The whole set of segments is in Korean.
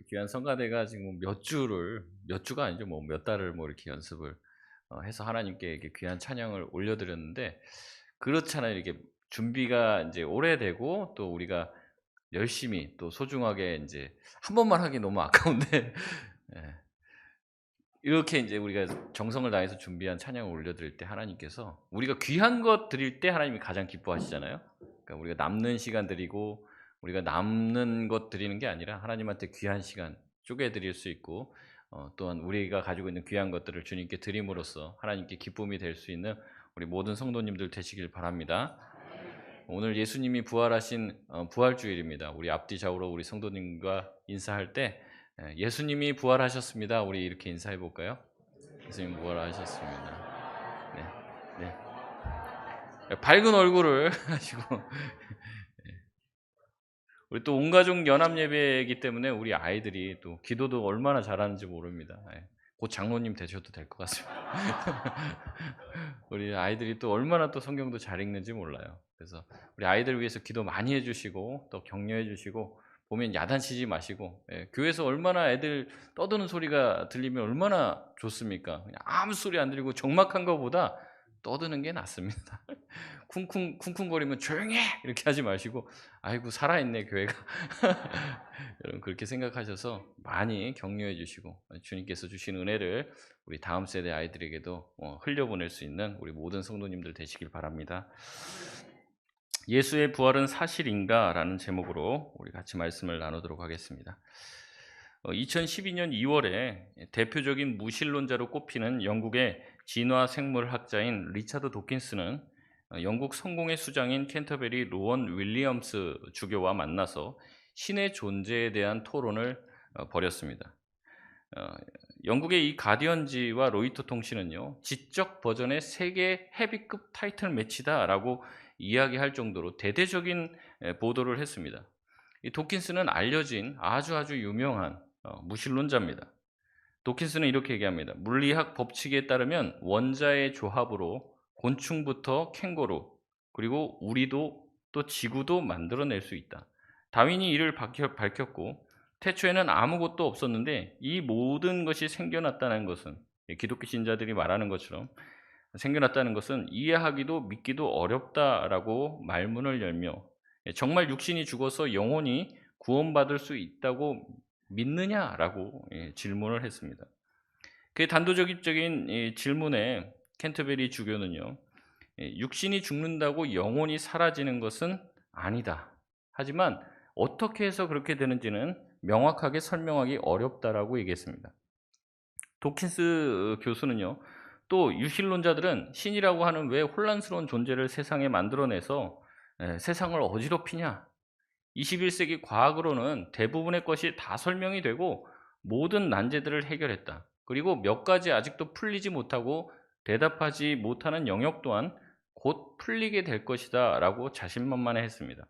귀한 성가대가 지금 몇 주가 아니죠. 뭐 몇 달을 뭐 이렇게 연습을 해서 하나님께 이렇게 귀한 찬양을 올려드렸는데, 그렇잖아요. 이렇게 준비가 이제 오래되고 또 우리가 열심히 또 소중하게 인제 한 번만 하기 너무 아까운데 예. 이렇게 인제 우리가 정성을 다해서 준비한 찬양을 올려드릴 때 하나님께서 우리가 귀한 것 드릴 때 하나님이 가장 기뻐하시잖아요. 그러니까 우리가 남는 시간 드리고 우리가 남는 것 드리는 게 아니라 하나님한테 귀한 시간 쪼개 드릴 수 있고, 또한 우리가 가지고 있는 귀한 것들을 주님께 드림으로써 하나님께 기쁨이 될 수 있는 우리 모든 성도님들 되시길 바랍니다. 오늘 예수님이 부활하신 부활주일입니다. 우리 앞뒤 좌우로 우리 성도님과 인사할 때 예수님이 부활하셨습니다. 우리 이렇게 인사해 볼까요? 예수님 부활하셨습니다. 네, 네. 밝은 얼굴을 하시고 우리 또 온 가족 연합 예배이기 때문에 우리 아이들이 또 기도도 얼마나 잘하는지 모릅니다. 예. 곧 장로님 되셔도 될 것 같습니다. 우리 아이들이 또 얼마나 또 성경도 잘 읽는지 몰라요. 그래서 우리 아이들 위해서 기도 많이 해 주시고 또 격려해 주시고, 보면 야단치지 마시고, 예, 교회에서 얼마나 애들 떠드는 소리가 들리면 얼마나 좋습니까? 그냥 아무 소리 안 들리고 적막한 것보다 떠드는 게 낫습니다. 쿵쿵거리면 "조용히 해!" 이렇게 하지 마시고 '아이고 살아있네 교회가.' 여러분 그렇게 생각하셔서 많이 격려해 주시고 주님께서 주신 은혜를 우리 다음 세대 아이들에게도 흘려보낼 수 있는 우리 모든 성도님들 되시길 바랍니다. "예수의 부활은 사실인가?"라는 제목으로 우리 같이 말씀을 나누도록 하겠습니다. 2012년 2월에 대표적인 무신론자로 꼽히는 영국의 진화 생물학자인 리차드 도킨스는 영국 성공의 수장인 캔터베리 로원 윌리엄스 주교와 만나서 신의 존재에 대한 토론을 벌였습니다. 어, 영국의 이 가디언지와 로이터 통신은요, 지적 버전의 세계 헤비급 타이틀 매치다라고 이야기할 정도로 대대적인 보도를 했습니다. 이 도킨스는 알려진 아주 유명한 무신론자입니다. 도킨스는 이렇게 얘기합니다. 물리학 법칙에 따르면 원자의 조합으로 곤충부터 캥거루, 그리고 우리도 또 지구도 만들어낼 수 있다. 다윈이 이를 밝혔고, 태초에는 아무것도 없었는데 이 모든 것이 생겨났다는 것은, 기독교 신자들이 말하는 것처럼 생겨났다는 것은 이해하기도 믿기도 어렵다라고 말문을 열며, 정말 육신이 죽어서 영혼이 구원받을 수 있다고 믿느냐라고 질문을 했습니다. 그 단도직입적인 이 질문에 캔터베리 주교는요, 육신이 죽는다고 영혼이 사라지는 것은 아니다. 하지만 어떻게 해서 그렇게 되는지는 명확하게 설명하기 어렵다라고 얘기했습니다. 도킨스 교수는요, 또 유신론자들은 신이라고 하는 왜 혼란스러운 존재를 세상에 만들어내서 세상을 어지럽히냐? 21세기 과학으로는 대부분의 것이 다 설명이 되고 모든 난제들을 해결했다. 그리고 몇 가지 아직도 풀리지 못하고 대답하지 못하는 영역 또한 곧 풀리게 될 것이다 라고 자신만만해했습니다.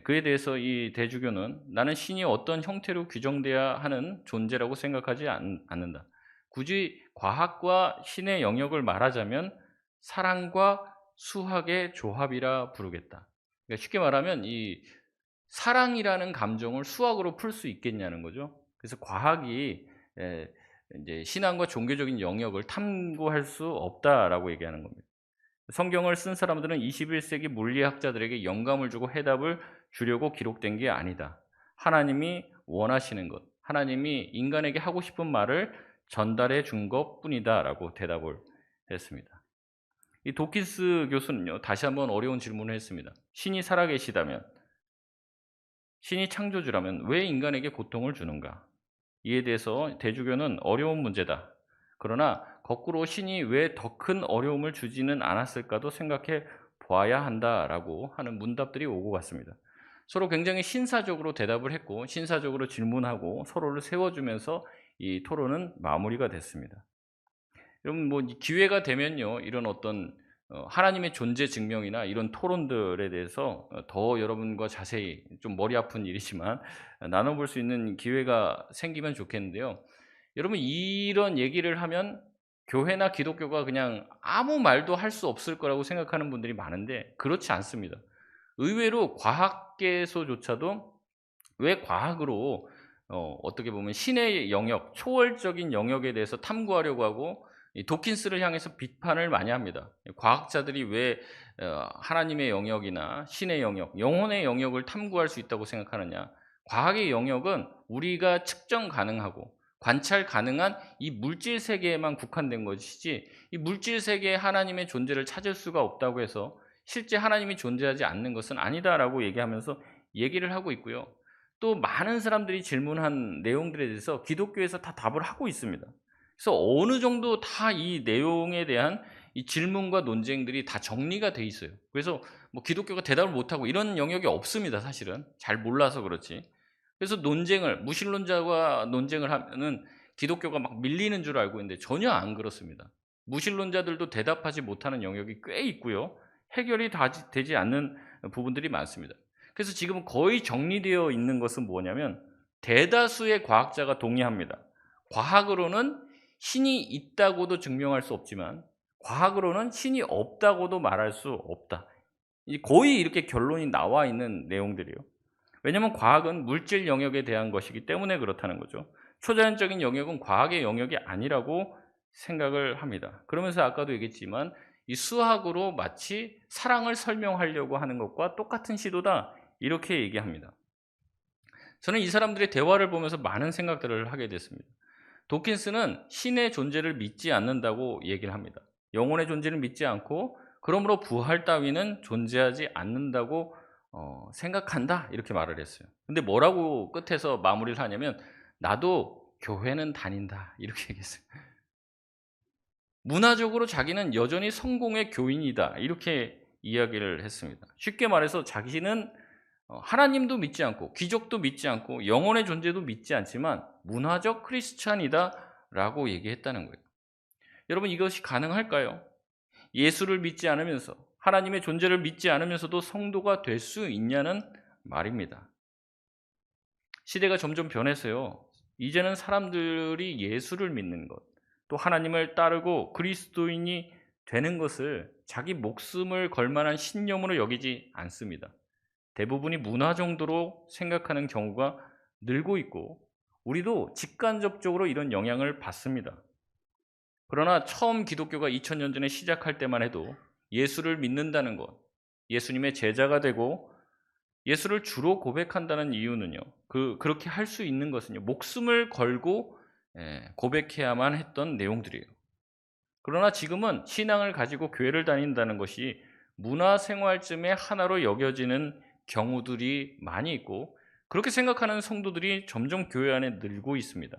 그에 대해서 이 대주교는 나는 신이 어떤 형태로 규정돼야 하는 존재라고 생각하지 않는다. 굳이 과학과 신의 영역을 말하자면 사랑과 수학의 조합이라 부르겠다. 그러니까 쉽게 말하면 이 사랑이라는 감정을 수학으로 풀 수 있겠냐는 거죠. 그래서 과학이 인제 신앙과 종교적인 영역을 탐구할 수 없다라고 얘기하는 겁니다. 성경을 쓴 사람들은 21세기 물리학자들에게 영감을 주고 해답을 주려고 기록된 게 아니다. 하나님이 원하시는 것, 하나님이 인간에게 하고 싶은 말을 전달해 준 것뿐이다라고 대답을 했습니다. 이 도킨스 교수는요, 다시 한번 어려운 질문을 했습니다. 신이 살아계시다면, 신이 창조주라면 왜 인간에게 고통을 주는가? 이에 대해서 대주교는 어려운 문제다. 그러나 거꾸로 신이 왜 더 큰 어려움을 주지는 않았을까도 생각해 보아야 한다라고 하는 문답들이 오고 갔습니다. 서로 굉장히 신사적으로 대답을 했고 신사적으로 질문하고 서로를 세워주면서 이 토론은 마무리가 됐습니다. 여러분 뭐 기회가 되면요, 이런 어떤 하나님의 존재 증명이나 이런 토론들에 대해서 더 여러분과 자세히, 좀 머리 아픈 일이지만 나눠볼 수 있는 기회가 생기면 좋겠는데요. 여러분 이런 얘기를 하면 교회나 기독교가 그냥 아무 말도 할 수 없을 거라고 생각하는 분들이 많은데 그렇지 않습니다. 의외로 과학계에서조차도 왜 과학으로 어떻게 보면 신의 영역, 초월적인 영역에 대해서 탐구하려고 하고 이 도킨스를 향해서 비판을 많이 합니다. 과학자들이 왜 하나님의 영역이나 신의 영역, 영혼의 영역을 탐구할 수 있다고 생각하느냐? 과학의 영역은 우리가 측정 가능하고 관찰 가능한 이 물질 세계에만 국한된 것이지, 이 물질 세계에 하나님의 존재를 찾을 수가 없다고 해서 실제 하나님이 존재하지 않는 것은 아니다라고 얘기하면서 얘기를 하고 있고요. 또 많은 사람들이 질문한 내용들에 대해서 기독교에서 다 답을 하고 있습니다. 그래서 어느 정도 다 이 내용에 대한 이 질문과 논쟁들이 다 정리가 돼 있어요. 그래서 뭐 기독교가 대답을 못하고 이런 영역이 없습니다. 사실은 잘 몰라서 그렇지. 그래서 무신론자와 논쟁을 하면은 기독교가 막 밀리는 줄 알고 있는데 전혀 안 그렇습니다. 무신론자들도 대답하지 못하는 영역이 꽤 있고요. 해결이 되지 않는 부분들이 많습니다. 그래서 지금 거의 정리되어 있는 것은 뭐냐면 대다수의 과학자가 동의합니다. 과학으로는 신이 있다고도 증명할 수 없지만 과학으로는 신이 없다고도 말할 수 없다. 거의 이렇게 결론이 나와 있는 내용들이에요. 왜냐하면 과학은 물질 영역에 대한 것이기 때문에 그렇다는 거죠. 초자연적인 영역은 과학의 영역이 아니라고 생각을 합니다. 그러면서 아까도 얘기했지만 이 수학으로 마치 사랑을 설명하려고 하는 것과 똑같은 시도다, 이렇게 얘기합니다. 저는 이 사람들의 대화를 보면서 많은 생각들을 하게 됐습니다. 도킨스는 신의 존재를 믿지 않는다고 얘기를 합니다. 영혼의 존재를 믿지 않고 그러므로 부활 따위는 존재하지 않는다고 생각한다, 이렇게 말을 했어요. 근데 뭐라고 끝에서 마무리를 하냐면 나도 교회는 다닌다, 이렇게 얘기했어요. 문화적으로 자기는 여전히 성공의 교인이다, 이렇게 이야기를 했습니다. 쉽게 말해서 자기는 하나님도 믿지 않고 귀족도 믿지 않고 영혼의 존재도 믿지 않지만 문화적 크리스찬이다라고 얘기했다는 거예요. 여러분, 이것이 가능할까요? 예수를 믿지 않으면서 하나님의 존재를 믿지 않으면서도 성도가 될 수 있냐는 말입니다. 시대가 점점 변해서요. 이제는 사람들이 예수를 믿는 것, 또 하나님을 따르고 그리스도인이 되는 것을 자기 목숨을 걸 만한 신념으로 여기지 않습니다. 대부분이 문화 정도로 생각하는 경우가 늘고 있고 우리도 직간접적으로 이런 영향을 받습니다. 그러나 처음 기독교가 2000년 전에 시작할 때만 해도 예수를 믿는다는 것, 예수님의 제자가 되고 예수를 주로 고백한다는 이유는요, 그렇게 할 수 있는 것은요, 목숨을 걸고 고백해야만 했던 내용들이에요. 그러나 지금은 신앙을 가지고 교회를 다닌다는 것이 문화생활쯤의 하나로 여겨지는 경우들이 많이 있고 그렇게 생각하는 성도들이 점점 교회 안에 늘고 있습니다.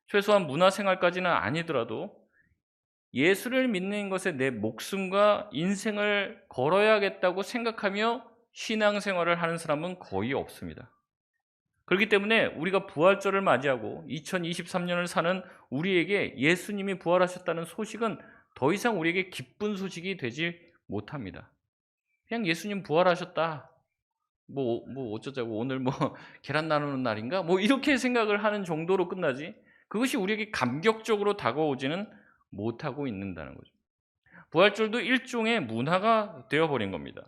최소한 문화생활까지는 아니더라도 예수를 믿는 것에 내 목숨과 인생을 걸어야겠다고 생각하며 신앙생활을 하는 사람은 거의 없습니다. 그렇기 때문에 우리가 부활절을 맞이하고 2023년을 사는 우리에게 예수님이 부활하셨다는 소식은 더 이상 우리에게 기쁜 소식이 되지 못합니다. 그냥 예수님 부활하셨다, 뭐 어쩌자고, 오늘 뭐 계란 나누는 날인가, 뭐 이렇게 생각을 하는 정도로 끝나지, 그것이 우리에게 감격적으로 다가오지는 못하고 있는다는 거죠. 부활절도 일종의 문화가 되어버린 겁니다.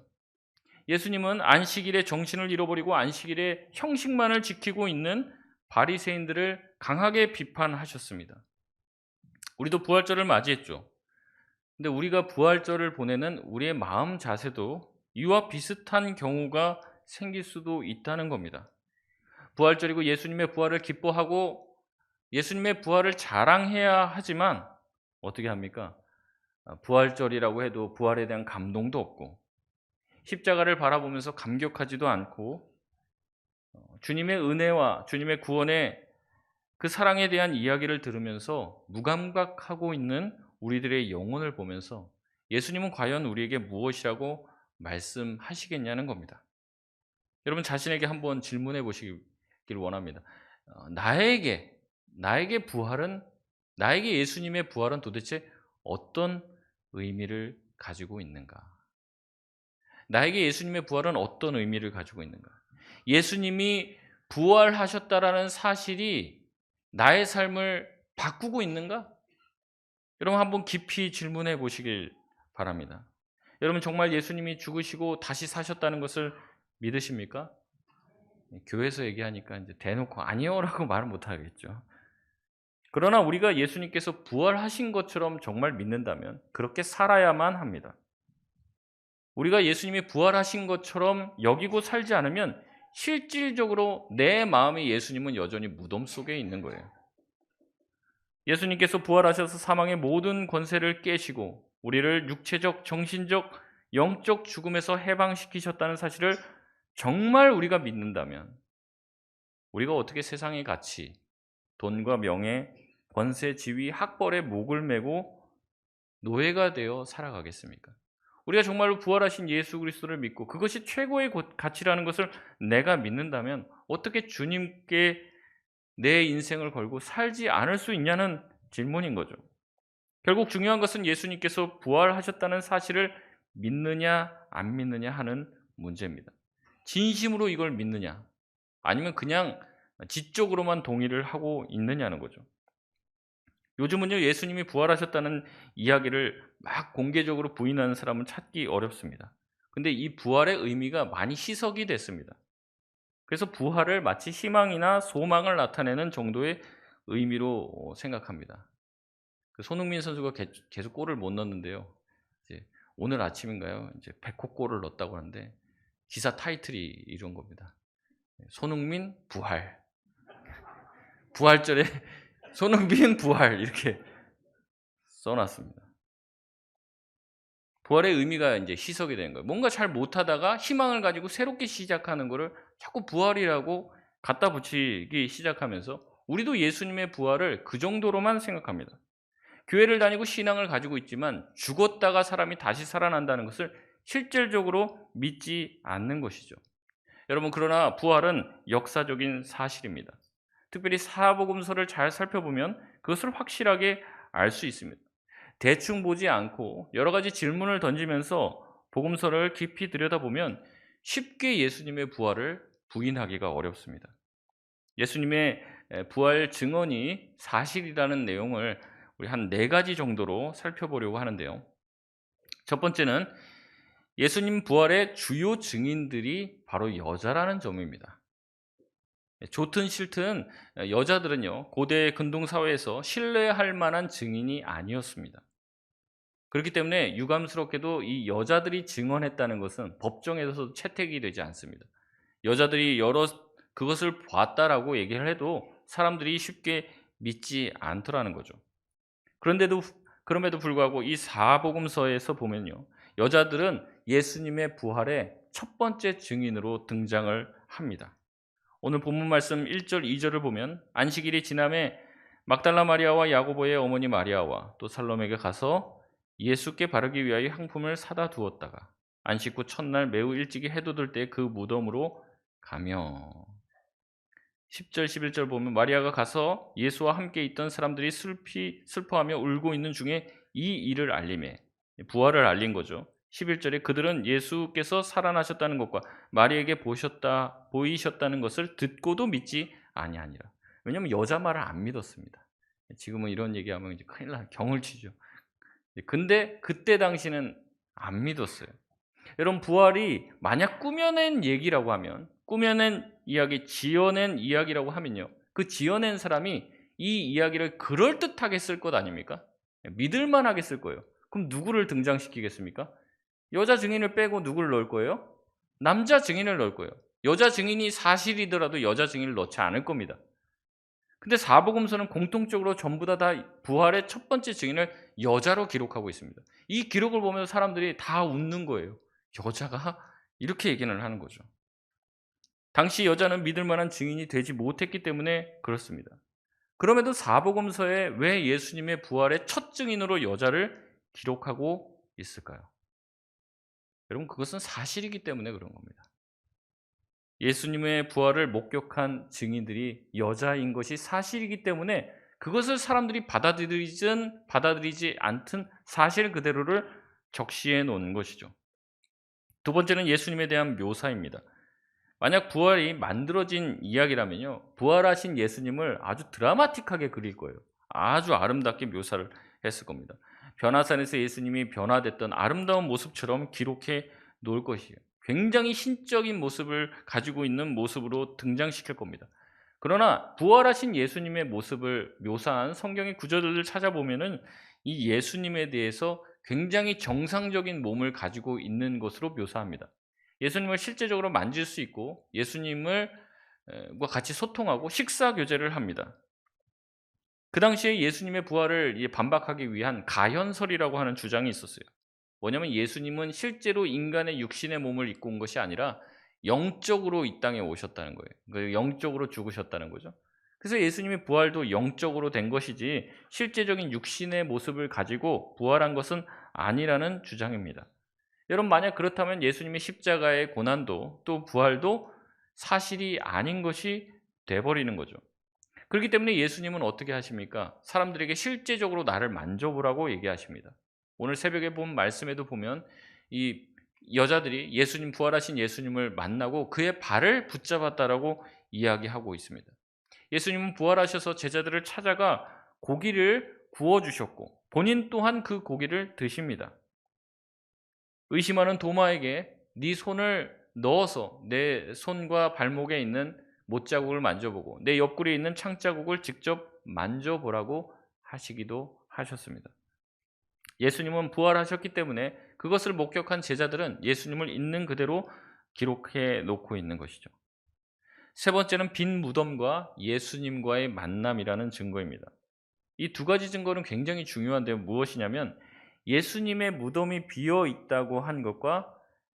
예수님은 안식일에 정신을 잃어버리고 안식일에 형식만을 지키고 있는 바리새인들을 강하게 비판하셨습니다. 우리도 부활절을 맞이했죠. 근데 우리가 부활절을 보내는 우리의 마음 자세도 이와 비슷한 경우가 생길 수도 있다는 겁니다. 부활절이고 예수님의 부활을 기뻐하고 예수님의 부활을 자랑해야 하지만 어떻게 합니까? 부활절이라고 해도 부활에 대한 감동도 없고 십자가를 바라보면서 감격하지도 않고 주님의 은혜와 주님의 구원의 그 사랑에 대한 이야기를 들으면서 무감각하고 있는 우리들의 영혼을 보면서 예수님은 과연 우리에게 무엇이라고 말씀하시겠냐는 겁니다. 여러분 자신에게 한번 질문해 보시길 원합니다. 나에게 예수님의 부활은 도대체 어떤 의미를 가지고 있는가? 나에게 예수님의 부활은 어떤 의미를 가지고 있는가? 예수님이 부활하셨다라는 사실이 나의 삶을 바꾸고 있는가? 여러분 한번 깊이 질문해 보시길 바랍니다. 여러분 정말 예수님이 죽으시고 다시 사셨다는 것을 믿으십니까? 교회에서 얘기하니까 이제 대놓고 "아니요."라고 말은 못 하겠죠. 그러나 우리가 예수님께서 부활하신 것처럼 정말 믿는다면 그렇게 살아야만 합니다. 우리가 예수님이 부활하신 것처럼 여기고 살지 않으면 실질적으로 내 마음에 예수님은 여전히 무덤 속에 있는 거예요. 예수님께서 부활하셔서 사망의 모든 권세를 깨시고 우리를 육체적, 정신적, 영적 죽음에서 해방시키셨다는 사실을 정말 우리가 믿는다면 우리가 어떻게 세상의 가치, 돈과 명예, 권세, 지위, 학벌에 목을 메고 노예가 되어 살아가겠습니까? 우리가 정말로 부활하신 예수 그리스도를 믿고 그것이 최고의 가치라는 것을 내가 믿는다면 어떻게 주님께 내 인생을 걸고 살지 않을 수 있냐는 질문인 거죠. 결국 중요한 것은 예수님께서 부활하셨다는 사실을 믿느냐 안 믿느냐 하는 문제입니다. 진심으로 이걸 믿느냐 아니면 그냥 지적으로만 동의를 하고 있느냐는 거죠. 요즘은요, 예수님이 부활하셨다는 이야기를 막 공개적으로 부인하는 사람은 찾기 어렵습니다. 근데 이 부활의 의미가 많이 희석이 됐습니다. 그래서 부활을 마치 희망이나 소망을 나타내는 정도의 의미로 생각합니다. 그 손흥민 선수가 계속 골을 못 넣는데요. 이제 오늘 아침인가요? 이제 100호 골을 넣었다고 하는데 기사 타이틀이 이런 겁니다. 손흥민 부활. 부활절에 손흥민 부활 이렇게 써놨습니다. 부활의 의미가 이제 희석이 되는 거예요. 뭔가 잘 못하다가 희망을 가지고 새롭게 시작하는 거를 자꾸 부활이라고 갖다 붙이기 시작하면서 우리도 예수님의 부활을 그 정도로만 생각합니다. 교회를 다니고 신앙을 가지고 있지만 죽었다가 사람이 다시 살아난다는 것을 실질적으로 믿지 않는 것이죠. 여러분, 그러나 부활은 역사적인 사실입니다. 특별히 사복음서를 잘 살펴보면 그것을 확실하게 알 수 있습니다. 대충 보지 않고 여러 가지 질문을 던지면서 복음서를 깊이 들여다보면 쉽게 예수님의 부활을 부인하기가 어렵습니다. 예수님의 부활 증언이 사실이라는 내용을 우리 한 4가지 정도로 살펴보려고 하는데요. 첫 번째는 예수님 부활의 주요 증인들이 바로 여자라는 점입니다. 좋든 싫든 여자들은요, 고대 근동 사회에서 신뢰할 만한 증인이 아니었습니다. 그렇기 때문에 유감스럽게도 이 여자들이 증언했다는 것은 법정에서 채택이 되지 않습니다. 여자들이 여러 그것을 봤다라고 얘기를 해도 사람들이 쉽게 믿지 않더라는 거죠. 그럼에도 불구하고 이 사복음서에서 보면요, 여자들은 예수님의 부활의 첫 번째 증인으로 등장을 합니다. 오늘 본문 말씀 1절, 2절을 보면 안식일이 지남에 막달라 마리아와 야고보의 어머니 마리아와 또 살로메가 가서 예수께 바르기 위하여 향품을 사다 두었다가 안식 후 첫날 매우 일찍이 해돋을 때 그 무덤으로 가며 10절, 11절 보면 마리아가 가서 예수와 함께 있던 사람들이 슬퍼하며 울고 있는 중에 이 일을 알림해 부활을 알린 거죠. 11절에 그들은 예수께서 살아나셨다는 것과 마리아에게 보이셨다는 것을 듣고도 믿지 아니하니라. 왜냐하면 여자 말을 안 믿었습니다. 지금은 이런 얘기하면 이제 큰일 나 경을 치죠. 근데 그때 당시는 안 믿었어요. 여러분, 부활이 만약 꾸며낸 얘기라고 하면, 꾸며낸 이야기, 지어낸 이야기라고 하면요, 그 지어낸 사람이 이 이야기를 그럴듯하게 쓸 것 아닙니까? 믿을만하게 쓸 거예요. 그럼 누구를 등장시키겠습니까? 여자 증인을 빼고 누구를 넣을 거예요? 남자 증인을 넣을 거예요. 여자 증인이 사실이더라도 여자 증인을 넣지 않을 겁니다. 근데 사복음서는 공통적으로 전부 다 부활의 첫 번째 증인을 여자로 기록하고 있습니다. 이 기록을 보면서 사람들이 다 웃는 거예요. 여자가? 이렇게 얘기를 하는 거죠. 당시 여자는 믿을 만한 증인이 되지 못했기 때문에 그렇습니다. 그럼에도 사복음서에 왜 예수님의 부활의 첫 증인으로 여자를 기록하고 있을까요? 여러분, 그것은 사실이기 때문에 그런 겁니다. 예수님의 부활을 목격한 증인들이 여자인 것이 사실이기 때문에 그것을 사람들이 받아들이지 않든 사실 그대로를 적시해 놓은 것이죠. 두 번째는 예수님에 대한 묘사입니다. 만약 부활이 만들어진 이야기라면요, 부활하신 예수님을 아주 드라마틱하게 그릴 거예요. 아주 아름답게 묘사를 했을 겁니다. 변화산에서 예수님이 변화됐던 아름다운 모습처럼 기록해 놓을 것이에요. 굉장히 신적인 모습을 가지고 있는 모습으로 등장시킬 겁니다. 그러나 부활하신 예수님의 모습을 묘사한 성경의 구절들을 찾아보면은 이 예수님에 대해서 굉장히 정상적인 몸을 가지고 있는 것으로 묘사합니다. 예수님을 실제적으로 만질 수 있고 예수님을 과 같이 소통하고 식사 교제를 합니다. 그 당시에 예수님의 부활을 반박하기 위한 가현설이라고 하는 주장이 있었어요. 뭐냐면 예수님은 실제로 인간의 육신의 몸을 입고 온 것이 아니라 영적으로 이 땅에 오셨다는 거예요. 영적으로 죽으셨다는 거죠. 그래서 예수님의 부활도 영적으로 된 것이지 실제적인 육신의 모습을 가지고 부활한 것은 아니라는 주장입니다. 여러분, 만약 그렇다면 예수님의 십자가의 고난도 또 부활도 사실이 아닌 것이 돼버리는 거죠. 그렇기 때문에 예수님은 어떻게 하십니까? 사람들에게 실제적으로 나를 만져보라고 얘기하십니다. 오늘 새벽에 본 말씀에도 보면 이 여자들이 예수님, 부활하신 예수님을 만나고 그의 발을 붙잡았다라고 이야기하고 있습니다. 예수님은 부활하셔서 제자들을 찾아가 고기를 구워주셨고 본인 또한 그 고기를 드십니다. 의심하는 도마에게 네 손을 넣어서 내 손과 발목에 있는 못자국을 만져보고 내 옆구리에 있는 창자국을 직접 만져보라고 하시기도 하셨습니다. 예수님은 부활하셨기 때문에 그것을 목격한 제자들은 예수님을 있는 그대로 기록해 놓고 있는 것이죠. 세 번째는 빈 무덤과 예수님과의 만남이라는 증거입니다. 이 두 가지 증거는 굉장히 중요한데요. 무엇이냐면 예수님의 무덤이 비어 있다고 한 것과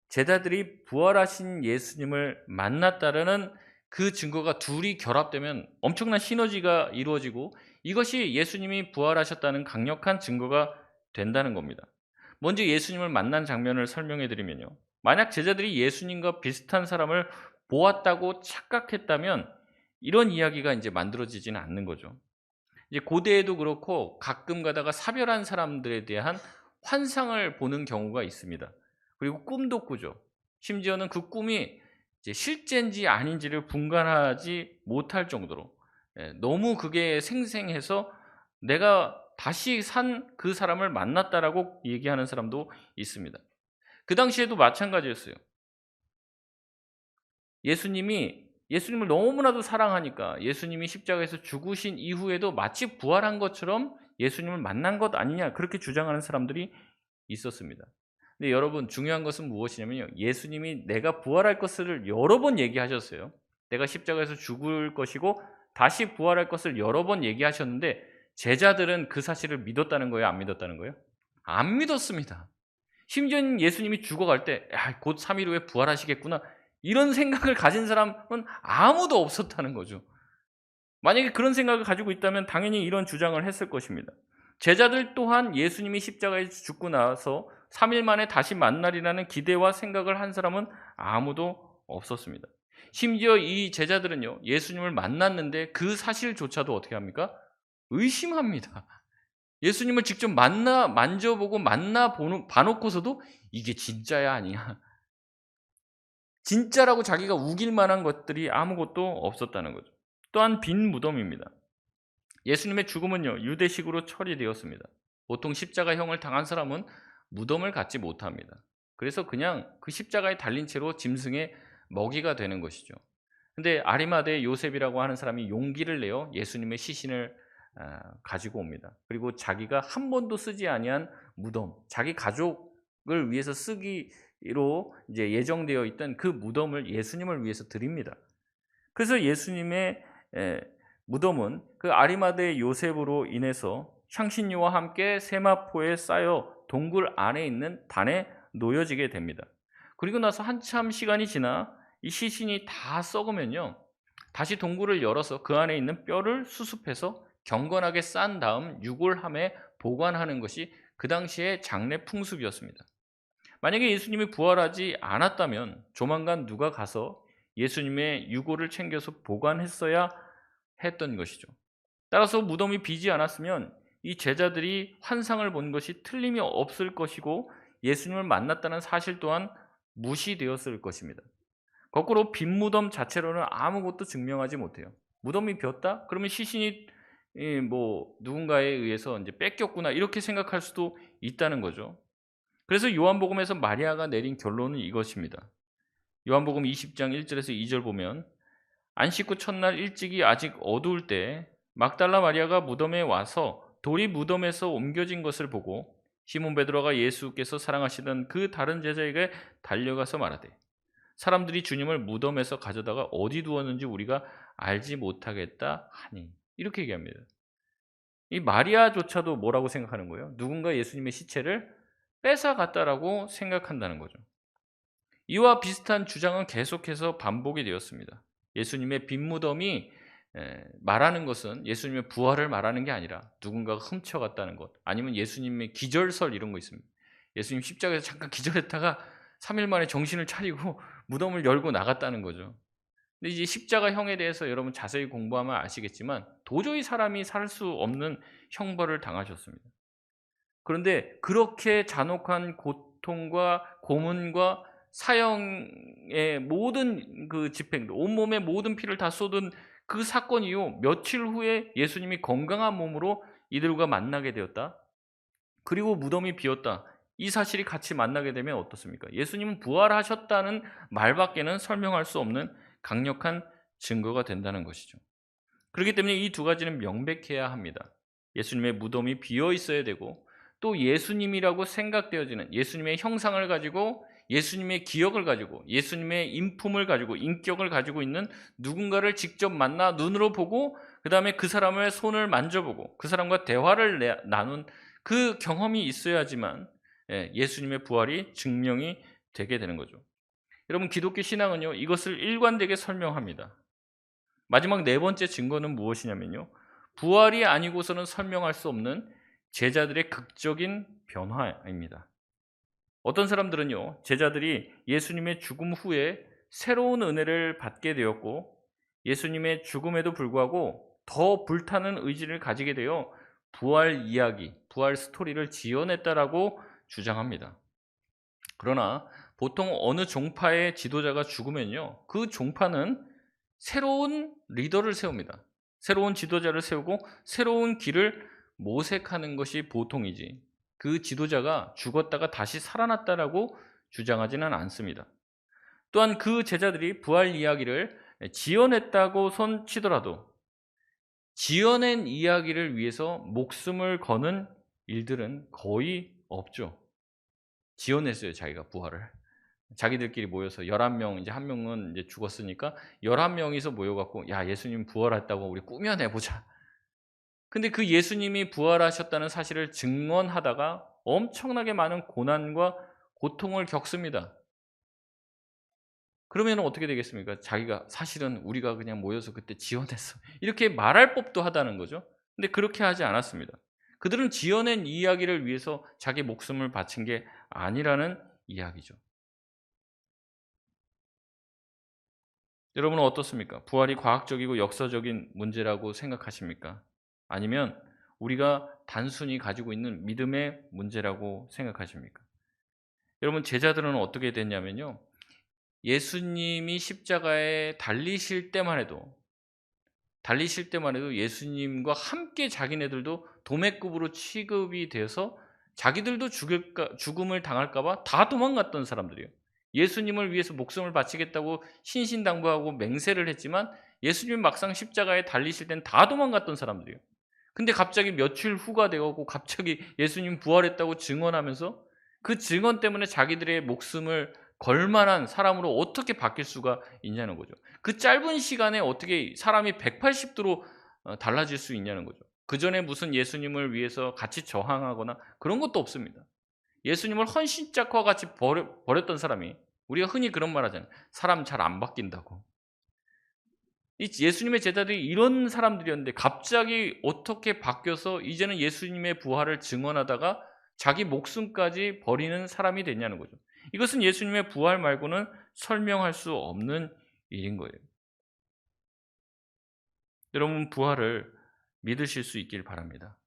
제자들이 부활하신 예수님을 만났다라는 그 증거가 둘이 결합되면 엄청난 시너지가 이루어지고 이것이 예수님이 부활하셨다는 강력한 증거가 된다는 겁니다. 먼저 예수님을 만난 장면을 설명해 드리면요. 만약 제자들이 예수님과 비슷한 사람을 보았다고 착각했다면 이런 이야기가 이제 만들어지지는 않는 거죠. 이제 고대에도 그렇고 가끔 가다가 사별한 사람들에 대한 환상을 보는 경우가 있습니다. 그리고 꿈도 꾸죠. 심지어는 그 꿈이 이제 실제인지 아닌지를 분간하지 못할 정도로 너무 그게 생생해서 내가 다시 산 그 사람을 만났다라고 얘기하는 사람도 있습니다. 그 당시에도 마찬가지였어요. 예수님을 너무나도 사랑하니까 예수님이 십자가에서 죽으신 이후에도 마치 부활한 것처럼 예수님을 만난 것 아니냐 그렇게 주장하는 사람들이 있었습니다. 근데 여러분, 중요한 것은 무엇이냐면요. 예수님이 내가 부활할 것을 여러 번 얘기하셨어요. 내가 십자가에서 죽을 것이고 다시 부활할 것을 여러 번 얘기하셨는데 제자들은 그 사실을 믿었다는 거예요? 안 믿었다는 거예요? 안 믿었습니다. 심지어 예수님이 죽어갈 때 곧 3일 후에 부활하시겠구나 이런 생각을 가진 사람은 아무도 없었다는 거죠. 만약에 그런 생각을 가지고 있다면 당연히 이런 주장을 했을 것입니다. 제자들 또한 예수님이 십자가에 죽고 나서 3일 만에 다시 만나리라는 기대와 생각을 한 사람은 아무도 없었습니다. 심지어 이 제자들은요, 예수님을 만났는데 그 사실조차도 어떻게 합니까? 의심합니다. 예수님을 직접 만져보고 봐놓고서도 이게 진짜야 아니야. 진짜라고 자기가 우길 만한 것들이 아무것도 없었다는 거죠. 또한 빈 무덤입니다. 예수님의 죽음은요, 유대식으로 처리되었습니다. 보통 십자가형을 당한 사람은 무덤을 갖지 못합니다. 그래서 그냥 그 십자가에 달린 채로 짐승의 먹이가 되는 것이죠. 근데 아리마대 요셉이라고 하는 사람이 용기를 내어 예수님의 시신을 가지고 옵니다. 그리고 자기가 한 번도 쓰지 아니한 무덤, 자기 가족을 위해서 쓰기로 이제 예정되어 있던 그 무덤을 예수님을 위해서 드립니다. 그래서 예수님의 무덤은 그 아리마대 요셉으로 인해서 향신료와 함께 세마포에 쌓여 동굴 안에 있는 단에 놓여지게 됩니다. 그리고 나서 한참 시간이 지나 이 시신이 다 썩으면요, 다시 동굴을 열어서 그 안에 있는 뼈를 수습해서 경건하게 싼 다음 유골함에 보관하는 것이 그 당시의 장례 풍습이었습니다. 만약에 예수님이 부활하지 않았다면 조만간 누가 가서 예수님의 유골을 챙겨서 보관했어야 했던 것이죠. 따라서 무덤이 비지 않았으면 이 제자들이 환상을 본 것이 틀림이 없을 것이고 예수님을 만났다는 사실 또한 무시되었을 것입니다. 거꾸로 빈 무덤 자체로는 아무것도 증명하지 못해요. 무덤이 비었다? 그러면 시신이 누군가에 의해서 이제 뺏겼구나 이렇게 생각할 수도 있다는 거죠. 그래서 요한복음에서 마리아가 내린 결론은 이것입니다. 요한복음 20장 1절에서 2절 보면 안식 후 첫날 일찍이 아직 어두울 때 막달라 마리아가 무덤에 와서 돌이 무덤에서 옮겨진 것을 보고 시몬 베드로가 예수께서 사랑하시던 그 다른 제자에게 달려가서 말하되 사람들이 주님을 무덤에서 가져다가 어디 두었는지 우리가 알지 못하겠다 하니, 이렇게 얘기합니다. 이 마리아조차도 뭐라고 생각하는 거예요? 누군가 예수님의 시체를 뺏어갔다라고 생각한다는 거죠. 이와 비슷한 주장은 계속해서 반복이 되었습니다. 예수님의 빈 무덤이 말하는 것은 예수님의 부활을 말하는 게 아니라 누군가가 훔쳐갔다는 것, 아니면 예수님의 기절설 이런 거 있습니다. 예수님 십자가에서 잠깐 기절했다가 3일 만에 정신을 차리고 무덤을 열고 나갔다는 거죠. 근데 이제 십자가형에 대해서 여러분 자세히 공부하면 아시겠지만 도저히 사람이 살 수 없는 형벌을 당하셨습니다. 그런데 그렇게 잔혹한 고통과 고문과 사형의 모든 그 집행, 온몸에 모든 피를 다 쏟은 그 사건 이후 며칠 후에 예수님이 건강한 몸으로 이들과 만나게 되었다. 그리고 무덤이 비었다. 이 사실이 같이 만나게 되면 어떻습니까? 예수님은 부활하셨다는 말밖에는 설명할 수 없는 강력한 증거가 된다는 것이죠. 그렇기 때문에 이 두 가지는 명백해야 합니다. 예수님의 무덤이 비어 있어야 되고, 또 예수님이라고 생각되어지는 예수님의 형상을 가지고, 예수님의 기억을 가지고, 예수님의 인품을 가지고, 인격을 가지고 있는 누군가를 직접 만나 눈으로 보고, 그 다음에 그 사람의 손을 만져보고 그 사람과 대화를 나눈 그 경험이 있어야지만 예수님의 부활이 증명이 되게 되는 거죠. 여러분, 기독교 신앙은요, 이것을 일관되게 설명합니다. 마지막 네 번째 증거는 무엇이냐면요, 부활이 아니고서는 설명할 수 없는 제자들의 극적인 변화입니다. 어떤 사람들은요, 제자들이 예수님의 죽음 후에 새로운 은혜를 받게 되었고, 예수님의 죽음에도 불구하고 더 불타는 의지를 가지게 되어 부활 이야기, 부활 스토리를 지어냈다라고 주장합니다. 그러나 보통 어느 종파의 지도자가 죽으면요, 그 종파는 새로운 리더를 세웁니다. 새로운 지도자를 세우고 새로운 길을 모색하는 것이 보통이지, 그 지도자가 죽었다가 다시 살아났다라고 주장하지는 않습니다. 또한 그 제자들이 부활 이야기를 지어냈다고 손치더라도 지어낸 이야기를 위해서 목숨을 거는 일들은 거의 없죠. 지어냈어요, 자기가 부활을. 자기들끼리 모여서 11명, 이제 한 명은 이제 죽었으니까 11명이서 모여갖고, 야, 예수님 부활했다고 우리 꾸며내보자. 근데 그 예수님이 부활하셨다는 사실을 증언하다가 엄청나게 많은 고난과 고통을 겪습니다. 그러면 어떻게 되겠습니까? 자기가 사실은 우리가 그냥 모여서 그때 지어냈어, 이렇게 말할 법도 하다는 거죠. 근데 그렇게 하지 않았습니다. 그들은 지어낸 이야기를 위해서 자기 목숨을 바친 게 아니라는 이야기죠. 여러분은 어떻습니까? 부활이 과학적이고 역사적인 문제라고 생각하십니까? 아니면 우리가 단순히 가지고 있는 믿음의 문제라고 생각하십니까? 여러분, 제자들은 어떻게 됐냐면요, 예수님이 십자가에 달리실 때만 해도 예수님과 함께 자기네들도 도매급으로 취급이 되어서 자기들도 죽음을 당할까 봐 다 도망갔던 사람들이에요. 예수님을 위해서 목숨을 바치겠다고 신신당부하고 맹세를 했지만 예수님 막상 십자가에 달리실 땐 다 도망갔던 사람들이에요. 근데 갑자기 며칠 후가 되고 갑자기 예수님 부활했다고 증언하면서 그 증언 때문에 자기들의 목숨을 걸 만한 사람으로 어떻게 바뀔 수가 있냐는 거죠. 그 짧은 시간에 어떻게 사람이 180도로 달라질 수 있냐는 거죠. 그 전에 무슨 예수님을 위해서 같이 저항하거나 그런 것도 없습니다. 예수님을 헌신짝과 같이 버렸던 사람이, 우리가 흔히 그런 말 하잖아요. 사람 잘 안 바뀐다고. 이 예수님의 제자들이 이런 사람들이었는데 갑자기 어떻게 바뀌어서 이제는 예수님의 부활을 증언하다가 자기 목숨까지 버리는 사람이 됐냐는 거죠. 이것은 예수님의 부활 말고는 설명할 수 없는 일인 거예요. 여러분, 부활을 믿으실 수 있길 바랍니다.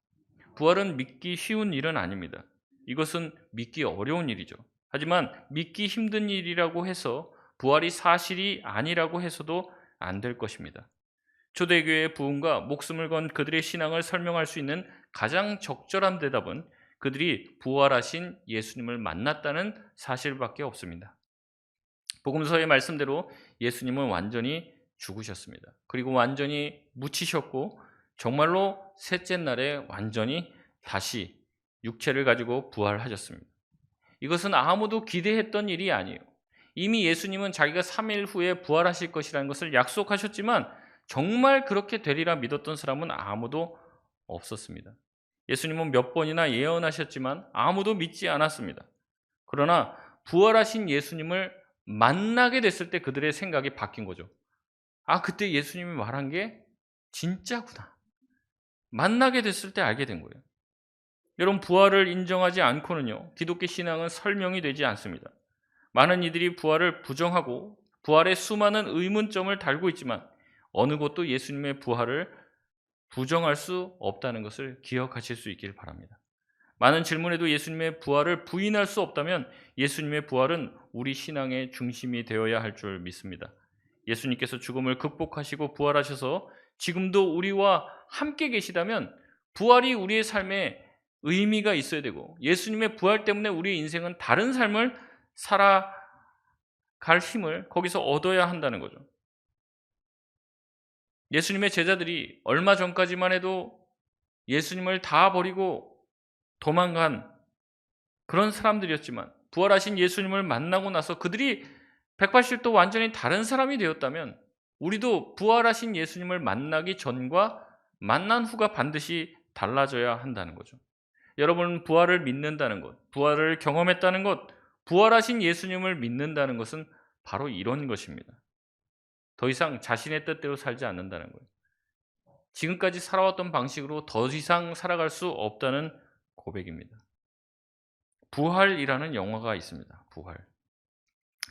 부활은 믿기 쉬운 일은 아닙니다. 이것은 믿기 어려운 일이죠. 하지만 믿기 힘든 일이라고 해서 부활이 사실이 아니라고 해서도 안 될 것입니다. 초대교회의 부흥과 목숨을 건 그들의 신앙을 설명할 수 있는 가장 적절한 대답은 그들이 부활하신 예수님을 만났다는 사실밖에 없습니다. 복음서의 말씀대로 예수님은 완전히 죽으셨습니다. 그리고 완전히 묻히셨고 정말로 셋째 날에 완전히 다시 육체를 가지고 부활하셨습니다. 이것은 아무도 기대했던 일이 아니에요. 이미 예수님은 자기가 3일 후에 부활하실 것이라는 것을 약속하셨지만 정말 그렇게 되리라 믿었던 사람은 아무도 없었습니다. 예수님은 몇 번이나 예언하셨지만 아무도 믿지 않았습니다. 그러나 부활하신 예수님을 만나게 됐을 때 그들의 생각이 바뀐 거죠. 아, 그때 예수님이 말한 게 진짜구나. 만나게 됐을 때 알게 된 거예요. 여러분, 부활을 인정하지 않고는요, 기독교 신앙은 설명이 되지 않습니다. 많은 이들이 부활을 부정하고 부활에 수많은 의문점을 달고 있지만 어느 곳도 예수님의 부활을 부정할 수 없다는 것을 기억하실 수 있길 바랍니다. 많은 질문에도 예수님의 부활을 부인할 수 없다면 예수님의 부활은 우리 신앙의 중심이 되어야 할 줄 믿습니다. 예수님께서 죽음을 극복하시고 부활하셔서 지금도 우리와 함께 계시다면 부활이 우리의 삶에 의미가 있어야 되고 예수님의 부활 때문에 우리의 인생은 다른 삶을 살아갈 힘을 거기서 얻어야 한다는 거죠. 예수님의 제자들이 얼마 전까지만 해도 예수님을 다 버리고 도망간 그런 사람들이었지만 부활하신 예수님을 만나고 나서 그들이 180도 완전히 다른 사람이 되었다면 우리도 부활하신 예수님을 만나기 전과 만난 후가 반드시 달라져야 한다는 거죠. 여러분, 부활을 믿는다는 것, 부활을 경험했다는 것, 부활하신 예수님을 믿는다는 것은 바로 이런 것입니다. 더 이상 자신의 뜻대로 살지 않는다는 거예요. 지금까지 살아왔던 방식으로 더 이상 살아갈 수 없다는 고백입니다. 부활이라는 영화가 있습니다. 부활.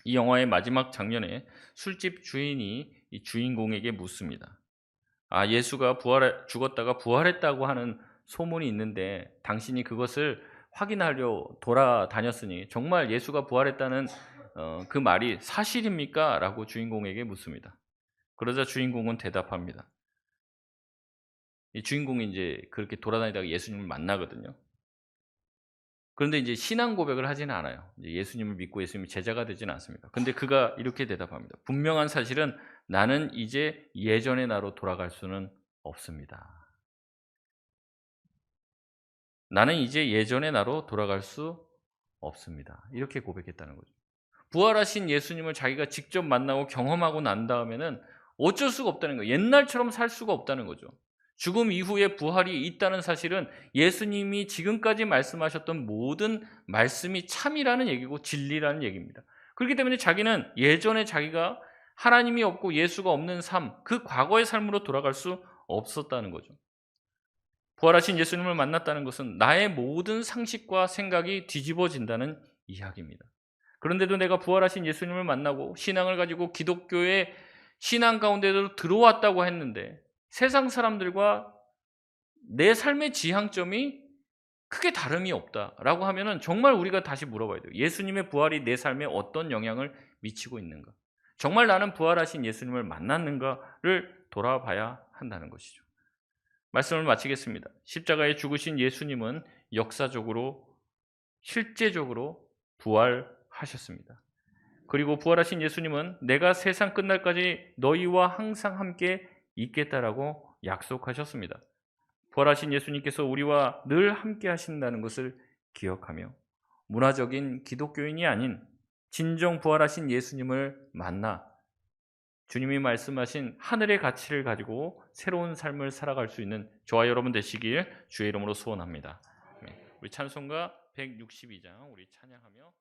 이 영화의 마지막 장면에 술집 주인이 이 주인공에게 묻습니다. 아, 예수가 죽었다가 부활했다고 하는 소문이 있는데 당신이 그것을 확인하려 돌아다녔으니 정말 예수가 부활했다는 그 말이 사실입니까? 라고 주인공에게 묻습니다. 그러자 주인공은 대답합니다. 이 주인공이 이제 그렇게 돌아다니다가 예수님을 만나거든요. 그런데 이제 신앙 고백을 하지는 않아요. 이제 예수님을 믿고 예수님의 제자가 되지는 않습니다. 근데 그가 이렇게 대답합니다. 분명한 사실은 나는 이제 예전의 나로 돌아갈 수는 없습니다. 나는 이제 예전의 나로 돌아갈 수 없습니다. 이렇게 고백했다는 거죠. 부활하신 예수님을 자기가 직접 만나고 경험하고 난 다음에는 어쩔 수가 없다는 거예요. 옛날처럼 살 수가 없다는 거죠. 죽음 이후에 부활이 있다는 사실은 예수님이 지금까지 말씀하셨던 모든 말씀이 참이라는 얘기고 진리라는 얘기입니다. 그렇기 때문에 자기는 예전에 자기가 하나님이 없고 예수가 없는 삶, 그 과거의 삶으로 돌아갈 수 없었다는 거죠. 부활하신 예수님을 만났다는 것은 나의 모든 상식과 생각이 뒤집어진다는 이야기입니다. 그런데도 내가 부활하신 예수님을 만나고 신앙을 가지고 기독교의 신앙 가운데로 들어왔다고 했는데 세상 사람들과 내 삶의 지향점이 크게 다름이 없다라고 하면은 정말 우리가 다시 물어봐야 돼요. 예수님의 부활이 내 삶에 어떤 영향을 미치고 있는가? 정말 나는 부활하신 예수님을 만났는가를 돌아봐야 한다는 것이죠. 말씀을 마치겠습니다. 십자가에 죽으신 예수님은 역사적으로 실제적으로 부활하셨습니다. 그리고 부활하신 예수님은 내가 세상 끝날까지 너희와 항상 함께 있겠다라고 약속하셨습니다. 부활하신 예수님께서 우리와 늘 함께 하신다는 것을 기억하며 문화적인 기독교인이 아닌 진정 부활하신 예수님을 만나 주님이 말씀하신 하늘의 가치를 가지고 새로운 삶을 살아갈 수 있는 저와 여러분 되시길 주의 이름으로 소원합니다. 우리 찬송가 162장 우리 찬양하며